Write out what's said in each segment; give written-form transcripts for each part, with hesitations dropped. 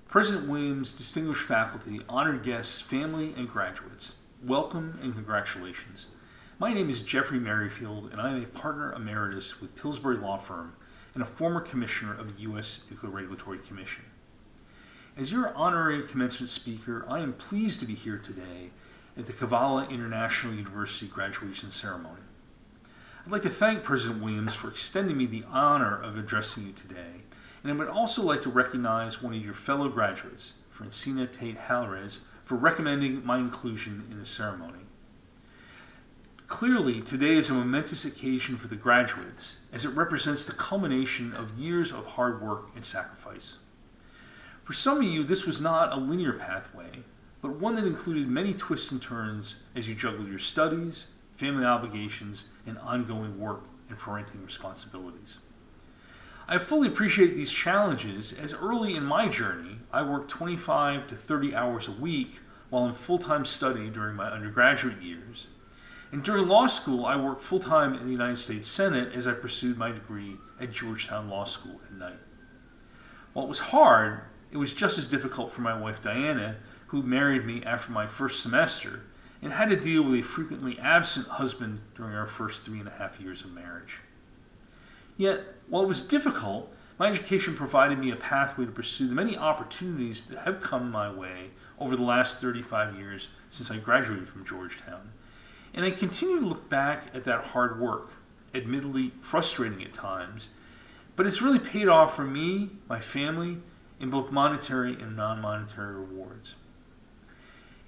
President Williams, distinguished faculty, honored guests, family, and graduates, welcome and congratulations. My name is Jeffrey Merrifield, and I am a partner emeritus with Pillsbury Law Firm and a former commissioner of the U.S. Nuclear Regulatory Commission. As your honorary commencement speaker, I am pleased to be here today at the Cavalla International University graduation ceremony. I'd like to thank President Williams for extending me the honor of addressing you today, and I would also like to recognize one of your fellow graduates, Francina Tate-Halrez, for recommending my inclusion in the ceremony. Clearly, today is a momentous occasion for the graduates, as it represents the culmination of years of hard work and sacrifice. For some of you, this was not a linear pathway, but one that included many twists and turns as you juggled your studies, family obligations, and ongoing work and parenting responsibilities. I fully appreciate these challenges, as early in my journey, I worked 25 to 30 hours a week while in full-time study during my undergraduate years. And during law school, I worked full-time in the United States Senate as I pursued my degree at Georgetown Law School at night. While it was hard, it was just as difficult for my wife Diana, who married me after my first semester and had to deal with a frequently absent husband during our first 3.5 years of marriage. Yet, while it was difficult, my education provided me a pathway to pursue the many opportunities that have come my way over the last 35 years since I graduated from Georgetown. And I continue to look back at that hard work, admittedly frustrating at times, but it's really paid off for me, my family, in both monetary and non-monetary rewards.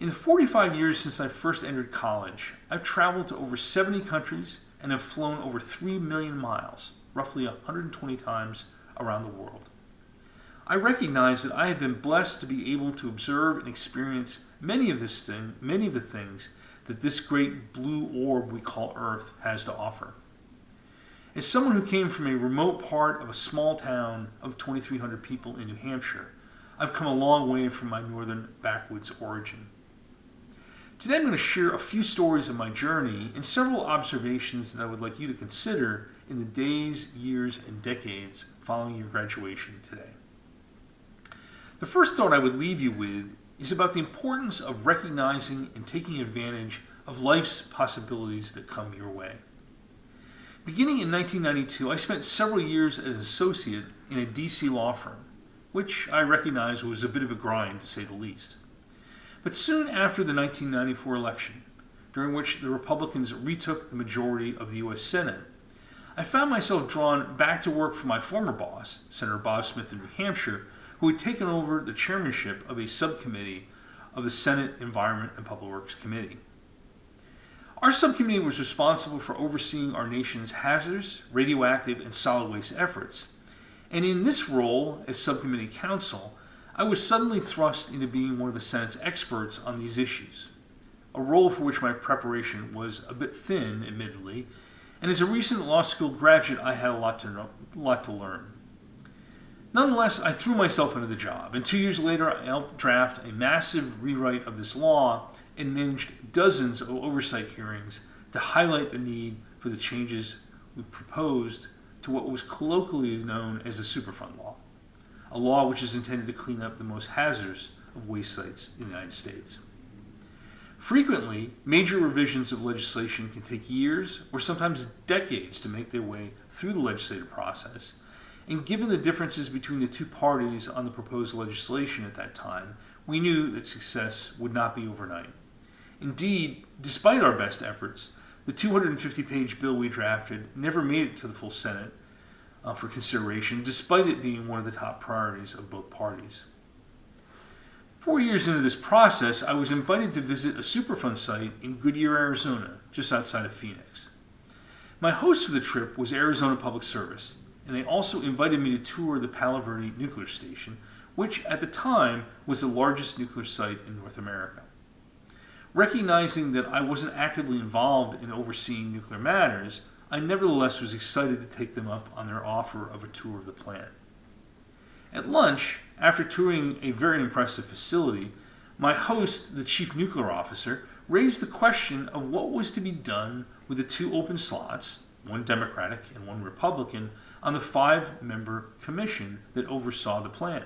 In the 45 years since I first entered college, I've traveled to over 70 countries and have flown over 3 million miles, roughly 120 times around the world. I recognize that I have been blessed to be able to observe and experience many of the things that this great blue orb we call Earth has to offer. As someone who came from a remote part of a small town of 2,300 people in New Hampshire, I've come a long way from my northern backwoods origin. Today I'm going to share a few stories of my journey and several observations that I would like you to consider in the days, years, and decades following your graduation today. The first thought I would leave you with is about the importance of recognizing and taking advantage of life's possibilities that come your way. Beginning in 1992, I spent several years as an associate in a DC law firm, which I recognize was a bit of a grind to say the least. But soon after the 1994 election, during which the Republicans retook the majority of the U.S. Senate, I found myself drawn back to work for my former boss, Senator Bob Smith of New Hampshire, who had taken over the chairmanship of a subcommittee of the Senate Environment and Public Works Committee. Our subcommittee was responsible for overseeing our nation's hazardous, radioactive, and solid waste efforts, and in this role as subcommittee counsel, I was suddenly thrust into being one of the Senate's experts on these issues, a role for which my preparation was a bit thin, admittedly, and as a recent law school graduate, I had a lot to learn. Nonetheless, I threw myself into the job, and 2 years later, I helped draft a massive rewrite of this law and managed dozens of oversight hearings to highlight the need for the changes we proposed to what was colloquially known as the Superfund Law, a law which is intended to clean up the most hazardous of waste sites in the United States. Frequently, major revisions of legislation can take years or sometimes decades to make their way through the legislative process, and given the differences between the two parties on the proposed legislation at that time, we knew that success would not be overnight. Indeed, despite our best efforts, the 250-page bill we drafted never made it to the full Senate for consideration, despite it being one of the top priorities of both parties. 4 years into this process, I was invited to visit a Superfund site in Goodyear, Arizona, just outside of Phoenix. My host for the trip was Arizona Public Service, and they also invited me to tour the Palo Verde Nuclear Station, which at the time was the largest nuclear site in North America. Recognizing that I wasn't actively involved in overseeing nuclear matters, I nevertheless was excited to take them up on their offer of a tour of the plant. At lunch, after touring a very impressive facility, my host, the chief nuclear officer, raised the question of what was to be done with the 2 open slots, one Democratic and one Republican, on the 5-member commission that oversaw the plant.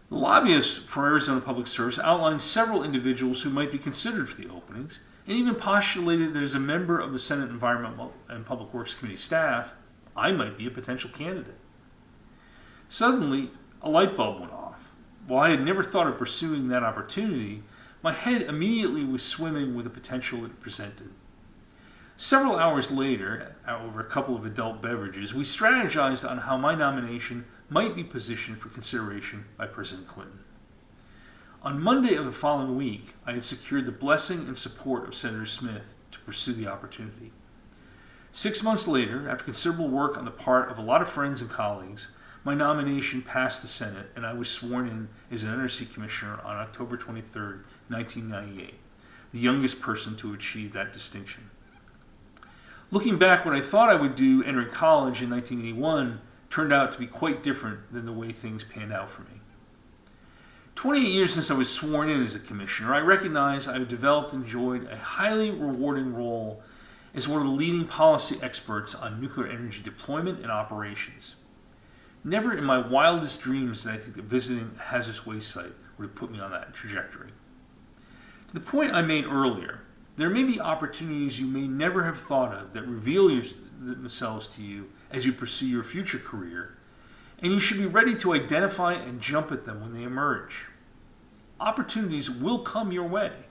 The lobbyists for Arizona Public Service outlined several individuals who might be considered for the openings, and even postulated that as a member of the Senate Environmental and Public Works Committee staff, I might be a potential candidate. Suddenly, a light bulb went off. While I had never thought of pursuing that opportunity, my head immediately was swimming with the potential it presented. Several hours later, over a couple of adult beverages, we strategized on how my nomination might be positioned for consideration by President Clinton. On Monday of the following week, I had secured the blessing and support of Senator Smith to pursue the opportunity. 6 months later, after considerable work on the part of a lot of friends and colleagues, my nomination passed the Senate and I was sworn in as an NRC Commissioner on October 23, 1998, the youngest person to achieve that distinction. Looking back, what I thought I would do entering college in 1981 turned out to be quite different than the way things panned out for me. 28 years since I was sworn in as a commissioner, I recognize I have developed and enjoyed a highly rewarding role as one of the leading policy experts on nuclear energy deployment and operations. Never in my wildest dreams did I think that visiting a hazardous waste site would have put me on that trajectory. To the point I made earlier, there may be opportunities you may never have thought of that reveal themselves to you as you pursue your future career, and you should be ready to identify and jump at them when they emerge. Opportunities will come your way,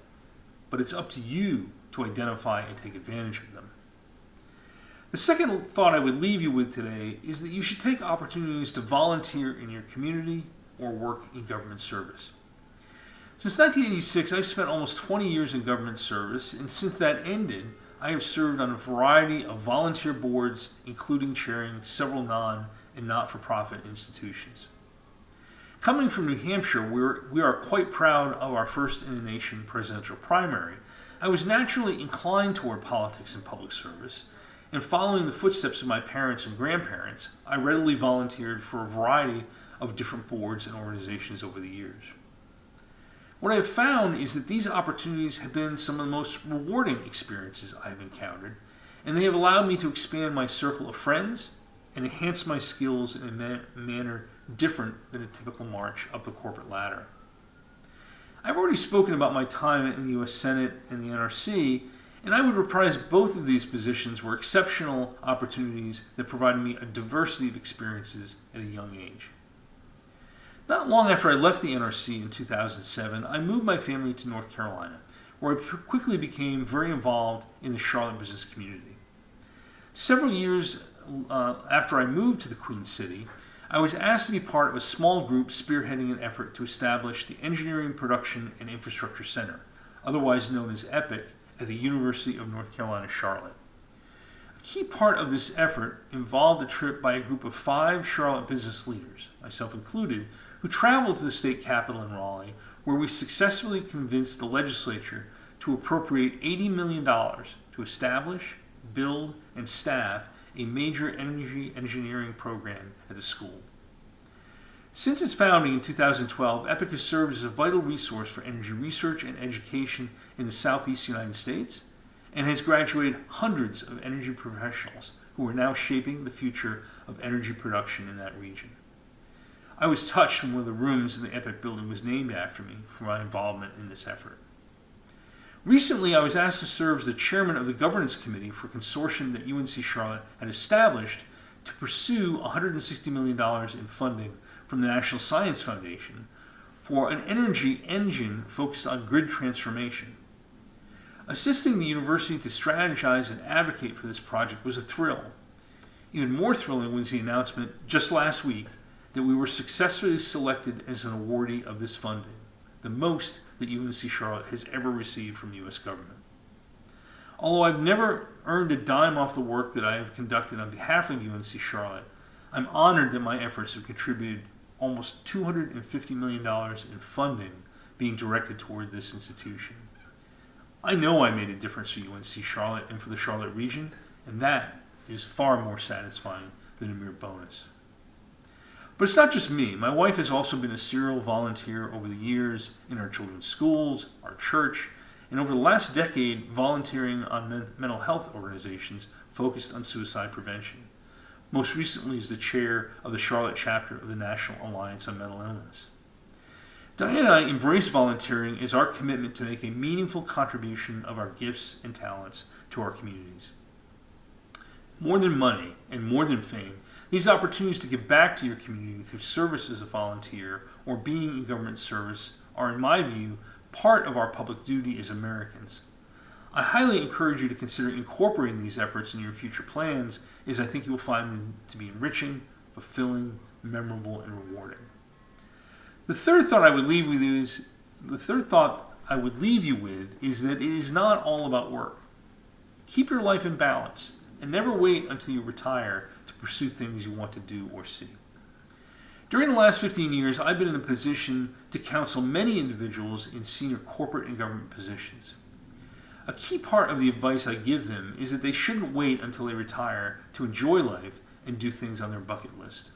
but it's up to you to identify and take advantage of them. The second thought I would leave you with today is that you should take opportunities to volunteer in your community or work in government service. Since 1986, I've spent almost 20 years in government service, and since that ended, I have served on a variety of volunteer boards, including chairing several non- and not-for-profit institutions. Coming from New Hampshire, we are quite proud of our first-in-the-nation presidential primary. I was naturally inclined toward politics and public service, and following the footsteps of my parents and grandparents, I readily volunteered for a variety of different boards and organizations over the years. What I have found is that these opportunities have been some of the most rewarding experiences I have encountered, and they have allowed me to expand my circle of friends and enhance my skills in a manner different than a typical march up the corporate ladder. I've already spoken about my time in the U.S. Senate and the NRC, and I would reprise both of these positions were exceptional opportunities that provided me a diversity of experiences at a young age. Not long after I left the NRC in 2007, I moved my family to North Carolina, where I quickly became very involved in the Charlotte business community. Several years after I moved to the Queen City, I was asked to be part of a small group spearheading an effort to establish the Engineering, Production, and Infrastructure Center, otherwise known as EPIC, at the University of North Carolina, Charlotte. A key part of this effort involved a trip by a group of 5 Charlotte business leaders, myself included, who traveled to the state capitol in Raleigh, where we successfully convinced the legislature to appropriate $80 million to establish, build, and staff a major energy engineering program at the school. Since its founding in 2012, EPIC has served as a vital resource for energy research and education in the southeast United States and has graduated hundreds of energy professionals who are now shaping the future of energy production in that region. I was touched when one of the rooms in the EPIC building was named after me for my involvement in this effort. Recently, I was asked to serve as the chairman of the governance committee for a consortium that UNC Charlotte had established to pursue $160 million in funding from the National Science Foundation for an energy engine focused on grid transformation. Assisting the university to strategize and advocate for this project was a thrill. Even more thrilling was the announcement just last week that we were successfully selected as an awardee of this funding, the most that UNC Charlotte has ever received from the U.S. government. Although I've never earned a dime off the work that I have conducted on behalf of UNC Charlotte, I'm honored that my efforts have contributed almost $250 million in funding being directed toward this institution. I know I made a difference for UNC Charlotte and for the Charlotte region, and that is far more satisfying than a mere bonus. But it's not just me. My wife has also been a serial volunteer over the years in our children's schools, our church, and over the last decade volunteering on mental health organizations focused on suicide prevention. Most recently as the chair of the Charlotte chapter of the National Alliance on Mental Illness. Diane and I embrace volunteering as our commitment to make a meaningful contribution of our gifts and talents to our communities. More than money and more than fame, these opportunities to give back to your community through service as a volunteer or being in government service are, in my view, part of our public duty as Americans. I highly encourage you to consider incorporating these efforts in your future plans, as I think you will find them to be enriching, fulfilling, memorable, and rewarding. The third thought I would leave you with is that it is not all about work. Keep your life in balance and never wait until you retire to pursue things you want to do or see. During the last 15 years, I've been in a position to counsel many individuals in senior corporate and government positions. A key part of the advice I give them is that they shouldn't wait until they retire to enjoy life and do things on their bucket list.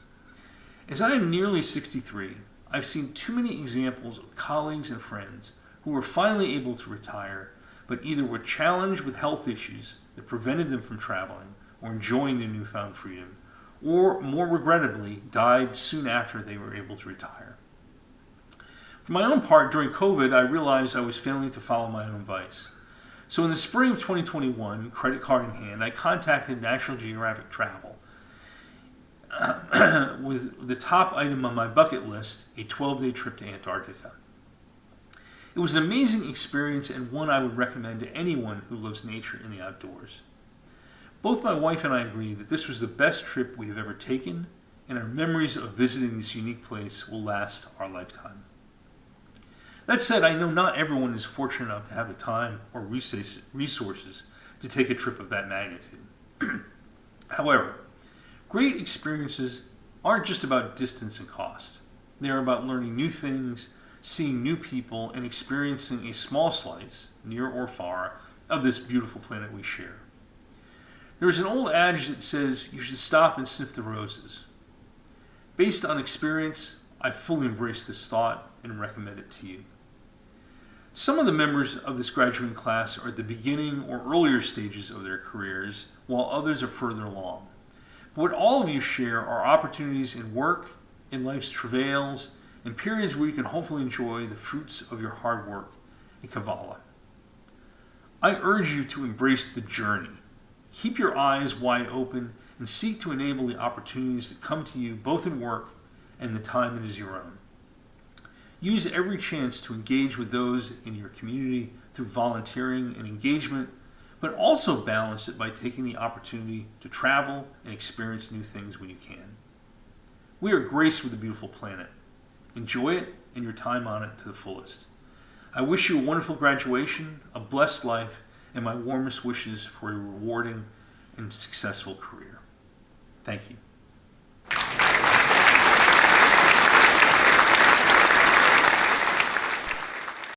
As I am nearly 63, I've seen too many examples of colleagues and friends who were finally able to retire, but either were challenged with health issues that prevented them from traveling or enjoying their newfound freedom, or more regrettably, died soon after they were able to retire. For my own part, during COVID, I realized I was failing to follow my own advice. So in the spring of 2021, credit card in hand, I contacted National Geographic Travel with the top item on my bucket list, a 12-day trip to Antarctica. It was an amazing experience and one I would recommend to anyone who loves nature and the outdoors. Both my wife and I agree that this was the best trip we have ever taken, and our memories of visiting this unique place will last our lifetime. That said, I know not everyone is fortunate enough to have the time or resources to take a trip of that magnitude. However, great experiences aren't just about distance and cost. They are about learning new things, seeing new people, and experiencing a small slice, near or far, of this beautiful planet we share. There is an old adage that says you should stop and sniff the roses. Based on experience, I fully embrace this thought and recommend it to you. Some of the members of this graduating class are at the beginning or earlier stages of their careers, while others are further along. But what all of you share are opportunities in work, in life's travails, and periods where you can hopefully enjoy the fruits of your hard work in Cavalla. I urge you to embrace the journey. Keep your eyes wide open and seek to enable the opportunities that come to you both in work and the time that is your own. Use every chance to engage with those in your community through volunteering and engagement, but also balance it by taking the opportunity to travel and experience new things when you can. We are graced with a beautiful planet. Enjoy it and your time on it to the fullest. I wish you a wonderful graduation, a blessed life, and my warmest wishes for a rewarding and successful career. Thank you.